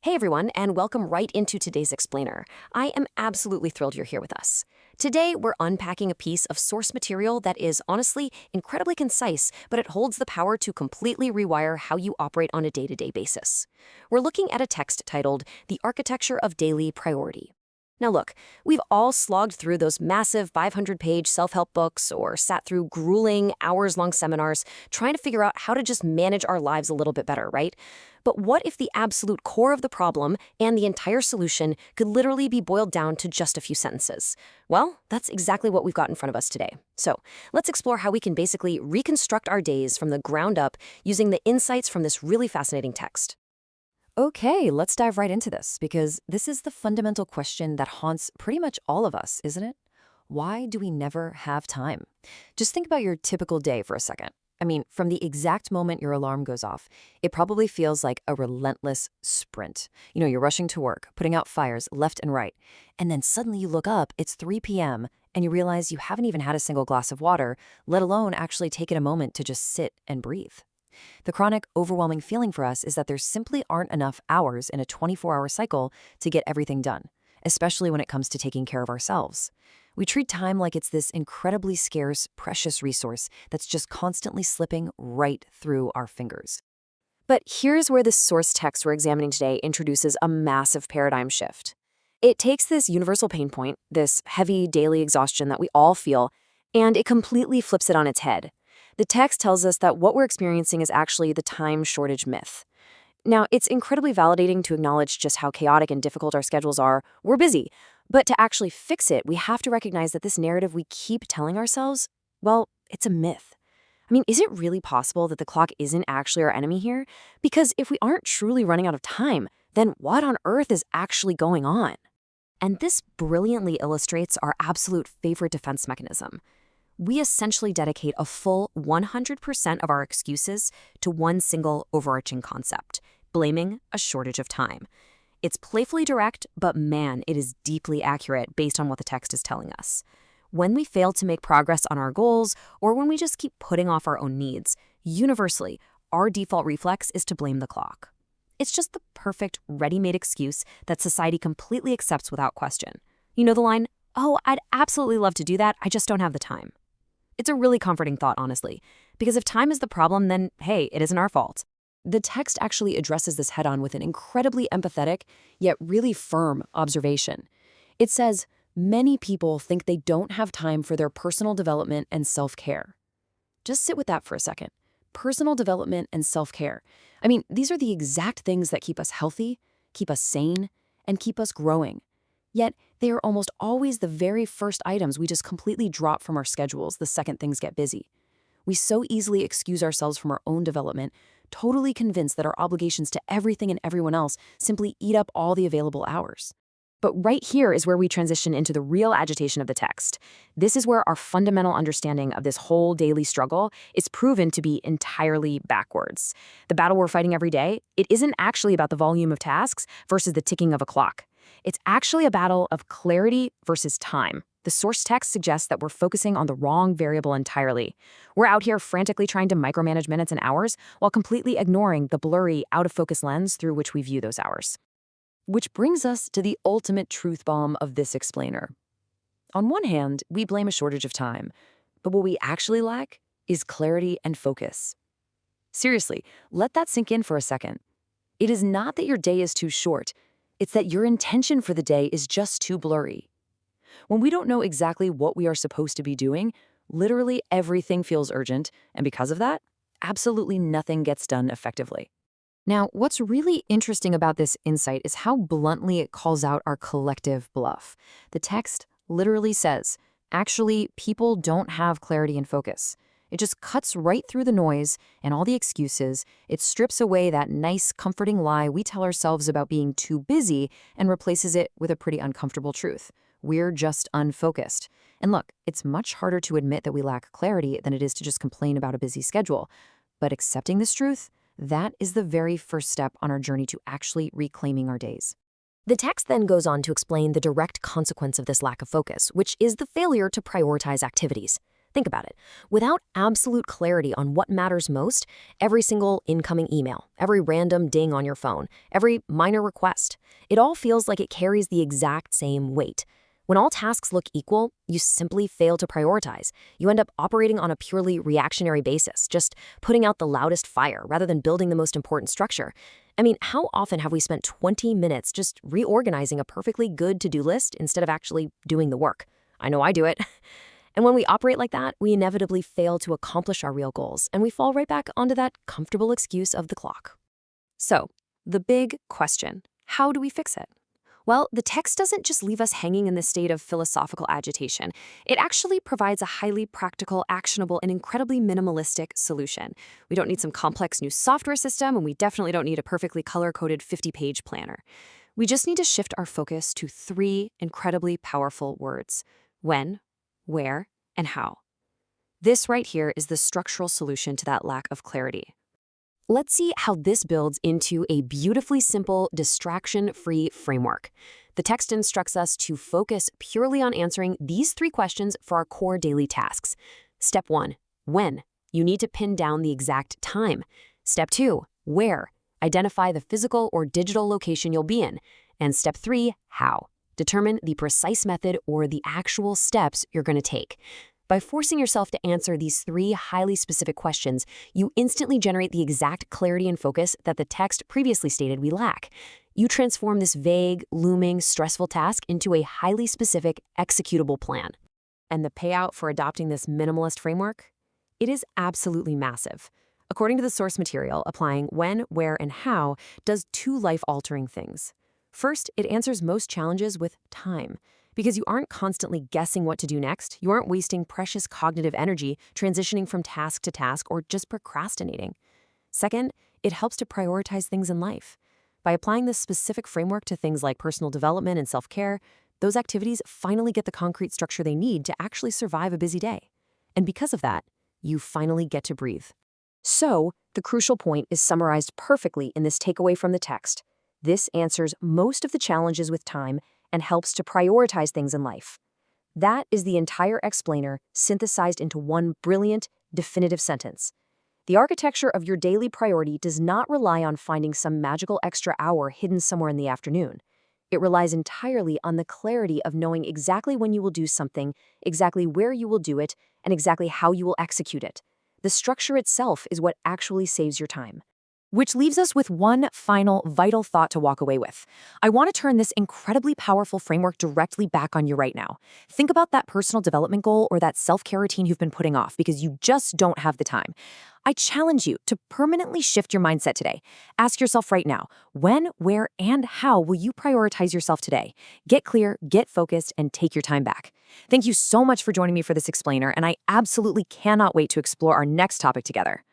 Hey everyone, and welcome right into today's explainer. I am absolutely thrilled you're here with us. Today, we're unpacking a piece of source material that is honestly incredibly concise, but it holds the power to completely rewire how you operate on a day-to-day basis. We're looking at a text titled The Architecture of Daily Priority. Now look, we've all slogged through those massive 500-page self-help books or sat through grueling, hours-long seminars trying to figure out how to just manage our lives a little bit better, right? But what if the absolute core of the problem and the entire solution could literally be boiled down to just a few sentences? Well, that's exactly what we've got in front of us today. So let's explore how we can basically reconstruct our days from the ground up using the insights from this really fascinating text. Okay, let's dive right into this, because this is the fundamental question that haunts pretty much all of us, isn't it? Why do we never have time? Just think about your typical day for a second. I mean, from the exact moment your alarm goes off, it probably feels like a relentless sprint. You're rushing to work, putting out fires left and right, and then suddenly you look up, it's 3 p.m., and you realize you haven't even had a single glass of water, let alone actually taken a moment to just sit and breathe. The chronic, overwhelming feeling for us is that there simply aren't enough hours in a 24-hour cycle to get everything done, especially when it comes to taking care of ourselves. We treat time like it's this incredibly scarce, precious resource that's just constantly slipping right through our fingers. But here's where this source text we're examining today introduces a massive paradigm shift. It takes this universal pain point, this heavy daily exhaustion that we all feel, and it completely flips it on its head. The text tells us that what we're experiencing is actually the time shortage myth. Now, it's incredibly validating to acknowledge just how chaotic and difficult our schedules are. We're busy. But to actually fix it, we have to recognize that this narrative we keep telling ourselves, well, it's a myth. I mean, is it really possible that the clock isn't actually our enemy here? Because if we aren't truly running out of time, then what on earth is actually going on? And this brilliantly illustrates our absolute favorite defense mechanism. We essentially dedicate a full 100% of our excuses to one single overarching concept, blaming a shortage of time. It's playfully direct, but man, it is deeply accurate based on what the text is telling us. When we fail to make progress on our goals, or when we just keep putting off our own needs, universally, our default reflex is to blame the clock. It's just the perfect, ready-made excuse that society completely accepts without question. You know the line, "Oh, I'd absolutely love to do that, I just don't have the time." It's a really comforting thought, honestly, because if time is the problem, then hey, it isn't our fault. The text actually addresses this head-on with an incredibly empathetic, yet really firm observation. It says, many people think they don't have time for their personal development and self-care. Just sit with that for a second. Personal development and self-care. I mean, these are the exact things that keep us healthy, keep us sane, and keep us growing. Yet, they are almost always the very first items we just completely drop from our schedules the second things get busy. We so easily excuse ourselves from our own development, totally convinced that our obligations to everything and everyone else simply eat up all the available hours. But right here is where we transition into the real agitation of the text. This is where our fundamental understanding of this whole daily struggle is proven to be entirely backwards. The battle we're fighting every day, it isn't actually about the volume of tasks versus the ticking of a clock. It's actually a battle of clarity versus time. The source text suggests that we're focusing on the wrong variable entirely. We're out here frantically trying to micromanage minutes and hours while completely ignoring the blurry, out-of-focus lens through which we view those hours. Which brings us to the ultimate truth bomb of this explainer. On one hand, we blame a shortage of time, but what we actually lack is clarity and focus. Seriously, let that sink in for a second. It is not that your day is too short, it's that your intention for the day is just too blurry. When we don't know exactly what we are supposed to be doing, literally everything feels urgent, and because of that, absolutely nothing gets done effectively. Now, what's really interesting about this insight is how bluntly it calls out our collective bluff. The text literally says, actually, people don't have clarity and focus. It just cuts right through the noise and all the excuses. It strips away that nice, comforting lie we tell ourselves about being too busy and replaces it with a pretty uncomfortable truth. We're just unfocused. And look, it's much harder to admit that we lack clarity than it is to just complain about a busy schedule. But accepting this truth, that is the very first step on our journey to actually reclaiming our days. The text then goes on to explain the direct consequence of this lack of focus, which is the failure to prioritize activities. Think about it. Without absolute clarity on what matters most, every single incoming email, every random ding on your phone, every minor request, it all feels like it carries the exact same weight. When all tasks look equal, you simply fail to prioritize. You end up operating on a purely reactionary basis, just putting out the loudest fire rather than building the most important structure. I mean, how often have we spent 20 minutes just reorganizing a perfectly good to-do list instead of actually doing the work? I know I do it. And when we operate like that, we inevitably fail to accomplish our real goals, and we fall right back onto that comfortable excuse of the clock. So, the big question, how do we fix it? Well, the text doesn't just leave us hanging in this state of philosophical agitation. It actually provides a highly practical, actionable, and incredibly minimalistic solution. We don't need some complex new software system, and we definitely don't need a perfectly color-coded 50-page planner. We just need to shift our focus to 3 incredibly powerful words: when, where, and how. This right here is the structural solution to that lack of clarity. Let's see how this builds into a beautifully simple, distraction-free framework. The text instructs us to focus purely on answering these 3 questions for our core daily tasks. Step 1, when? You need to pin down the exact time. Step 2, where? Identify the physical or digital location you'll be in. And step 3, how? Determine the precise method or the actual steps you're going to take. By forcing yourself to answer these 3 highly specific questions, you instantly generate the exact clarity and focus that the text previously stated we lack. You transform this vague, looming, stressful task into a highly specific, executable plan. And the payout for adopting this minimalist framework? It is absolutely massive. According to the source material, applying when, where, and how does 2 life-altering things. First, it answers most challenges with time. Because you aren't constantly guessing what to do next, you aren't wasting precious cognitive energy transitioning from task to task or just procrastinating. Second, it helps to prioritize things in life. By applying this specific framework to things like personal development and self-care, those activities finally get the concrete structure they need to actually survive a busy day. And because of that, you finally get to breathe. So, the crucial point is summarized perfectly in this takeaway from the text. This answers most of the challenges with time and helps to prioritize things in life. That is the entire explainer synthesized into one brilliant, definitive sentence. The architecture of your daily priority does not rely on finding some magical extra hour hidden somewhere in the afternoon. It relies entirely on the clarity of knowing exactly when you will do something, exactly where you will do it, and exactly how you will execute it. The structure itself is what actually saves your time. Which leaves us with one final vital thought to walk away with. I want to turn this incredibly powerful framework directly back on you right now. Think about that personal development goal or that self-care routine you've been putting off because you just don't have the time. I challenge you to permanently shift your mindset today. Ask yourself right now, when, where, and how will you prioritize yourself today? Get clear, get focused, and take your time back. Thank you so much for joining me for this explainer, and I absolutely cannot wait to explore our next topic together.